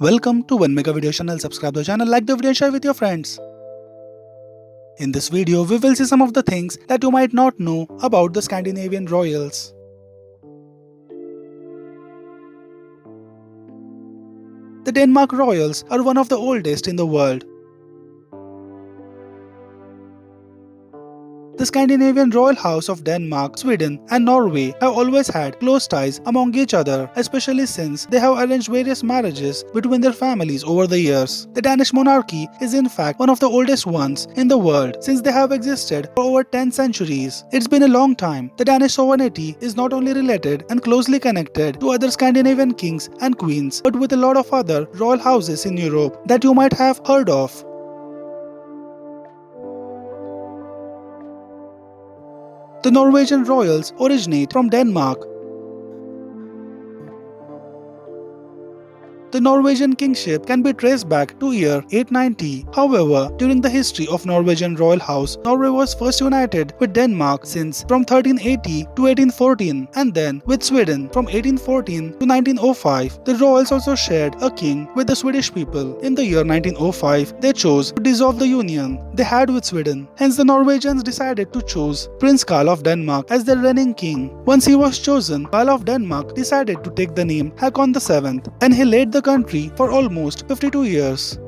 Welcome to One Mega Video Channel. Subscribe the channel, like the video and share with your friends. In this video, we will see some of the things that you might not know about the Scandinavian royals. The Denmark royals are one of the oldest in the world. The Scandinavian royal house of Denmark, Sweden and Norway have always had close ties among each other, especially since they have arranged various marriages between their families over the years. The Danish monarchy is in fact one of the oldest ones in the world, since they have existed for over 10 centuries. It's been a long time. The Danish sovereignty is not only related and closely connected to other Scandinavian kings and queens, but with a lot of other royal houses in Europe that you might have heard of. The Norwegian royals originate from Denmark. The Norwegian kingship can be traced back to year 890. However, during the history of Norwegian royal house, Norway was first united with Denmark since from 1380 to 1814 and then with Sweden from 1814 to 1905. The royals also shared a king with the Swedish people. In the year 1905, they chose to dissolve the union they had with Sweden. Hence, the Norwegians decided to choose Prince Carl of Denmark as their reigning king. Once he was chosen, Carl of Denmark decided to take the name Haakon VII, and he led the country for almost 52 years.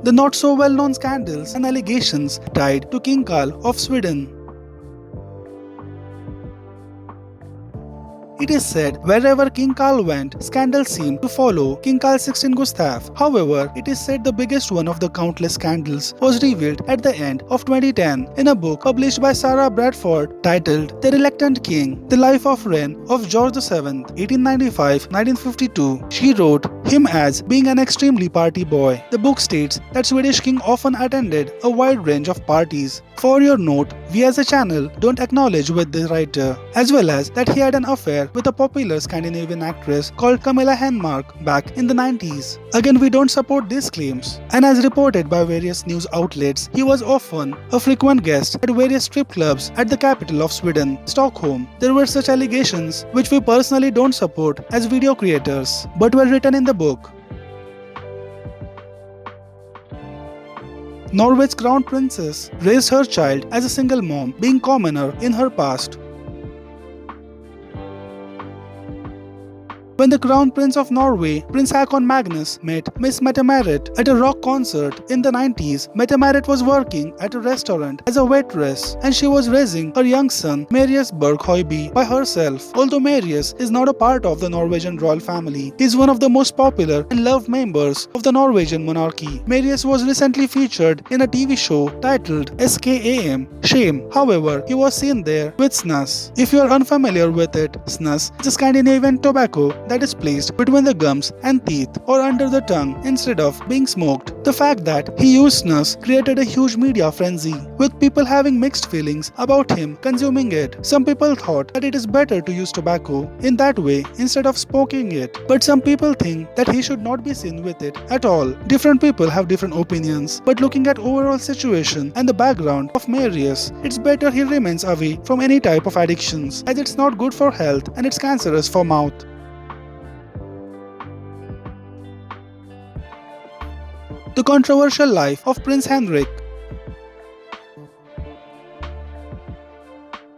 The not so well-known scandals and allegations tied to King Carl of Sweden. It is said wherever King Carl went, scandals seemed to follow King Carl XVI Gustav. However, it is said the biggest one of the countless scandals was revealed at the end of 2010 in a book published by Sarah Bradford titled The Reluctant King, The Life of Reign of George VII, 1895-1952. She wrote him as being an extremely party boy. The book states that Swedish king often attended a wide range of parties. For your note, we as a channel don't acknowledge with the writer, as well as that he had an affair with a popular Scandinavian actress called Camilla Henmark back in the 90s. Again, we don't support these claims. And as reported by various news outlets, he was often a frequent guest at various strip clubs at the capital of Sweden, Stockholm. There were such allegations which we personally don't support as video creators, but were written in the book. Norway's crown princess raised her child as a single mom, being commoner in her past. When the Crown Prince of Norway, Prince Haakon Magnus, met Miss Mette-Marit at a rock concert in the 90s, Mette-Marit was working at a restaurant as a waitress, and she was raising her young son, Marius Berg Høiby, by herself. Although Marius is not a part of the Norwegian royal family, he is one of the most popular and loved members of the Norwegian monarchy. Marius was recently featured in a TV show titled SKAM, Shame. However, he was seen there with snus. If you are unfamiliar with it, snus is a Scandinavian tobacco that is placed between the gums and teeth or under the tongue instead of being smoked. The fact that he used snus created a huge media frenzy, with people having mixed feelings about him consuming it. Some people thought that it is better to use tobacco in that way instead of smoking it, but some people think that he should not be seen with it at all. Different people have different opinions, but looking at overall situation and the background of Marius, it's better he remains away from any type of addictions, as it's not good for health and it's cancerous for mouth. The controversial life of Prince Henrik.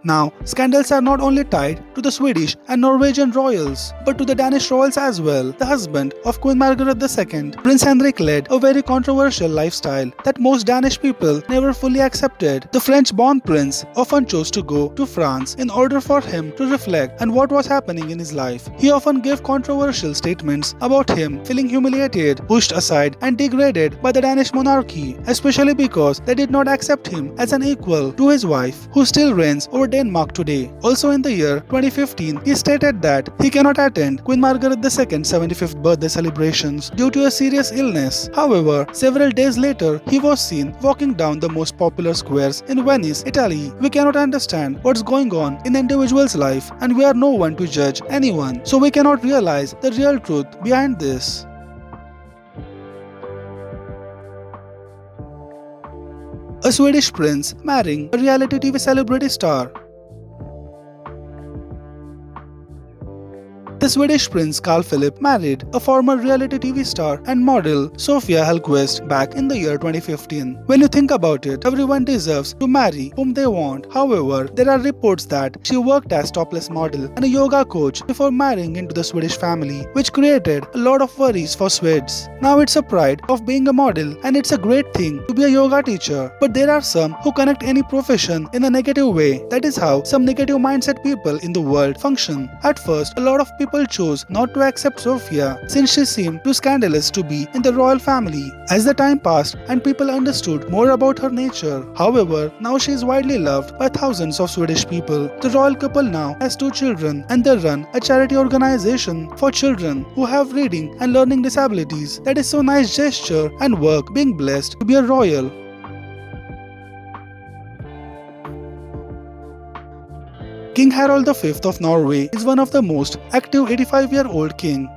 Now, scandals are not only tied to the Swedish and Norwegian royals, but to the Danish royals as well. The husband of Queen Margaret II, Prince Henrik, led a very controversial lifestyle that most Danish people never fully accepted. The French-born prince often chose to go to France in order for him to reflect on what was happening in his life. He often gave controversial statements about him feeling humiliated, pushed aside and degraded by the Danish monarchy, especially because they did not accept him as an equal to his wife, who still reigns over Denmark today. Also in the year 2015, he stated that he cannot attend Queen Margaret II's 75th birthday celebrations due to a serious illness. However, several days later, he was seen walking down the most popular squares in Venice, Italy. We cannot understand what's going on in an individual's life, and we are no one to judge anyone, so we cannot realize the real truth behind this. A Swedish prince marrying a reality TV celebrity star. The Swedish prince Carl Philip married a former reality TV star and model Sofia Hellquist back in the year 2015. When you think about it, everyone deserves to marry whom they want. However, there are reports that she worked as topless model and a yoga coach before marrying into the Swedish family, which created a lot of worries for Swedes. Now it's a pride of being a model, and it's a great thing to be a yoga teacher. But there are some who connect any profession in a negative way. That is how some negative mindset people in the world function. At first, a lot of people chose not to accept Sofia since she seemed too scandalous to be in the royal family. As the time passed and people understood more about her nature, however, now she is widely loved by thousands of Swedish people. The royal couple now has 2 children, and they run a charity organization for children who have reading and learning disabilities. That is so nice gesture and work being blessed to be a royal. King Harald V of Norway is one of the most active 85-year-old king.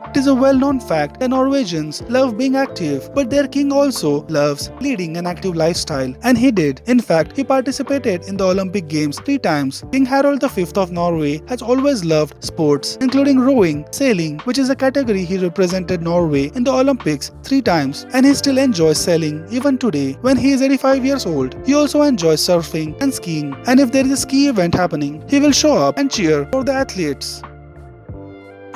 It is a well-known fact that Norwegians love being active, but their king also loves leading an active lifestyle, and he did. In fact, he participated in the Olympic Games 3 times. King Harald V of Norway has always loved sports, including rowing, sailing, which is a category he represented Norway in the Olympics 3 times, and he still enjoys sailing even today when he is 85 years old. He also enjoys surfing and skiing, and if there is a ski event happening, he will show up and cheer for the athletes.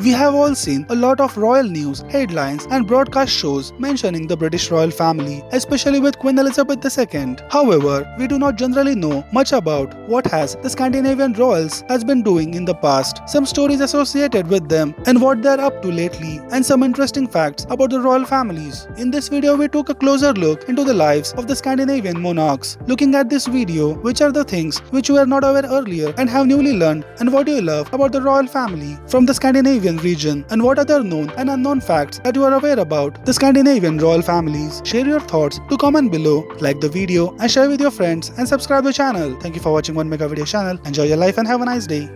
We have all seen a lot of royal news, headlines and broadcast shows mentioning the British royal family, especially with Queen Elizabeth II. However, we do not generally know much about what has the Scandinavian royals has been doing in the past, some stories associated with them and what they are up to lately, and some interesting facts about the royal families. In this video, we took a closer look into the lives of the Scandinavian monarchs. Looking at this video, which are the things which you were not aware earlier and have newly learned, and what you love about the royal family from the Scandinavian region, and what other known and unknown facts that you are aware about the Scandinavian royal families. Share your thoughts to comment below, like the video and share with your friends, and subscribe the channel. Thank you for watching One Mega Video channel. Enjoy your life and have a nice day.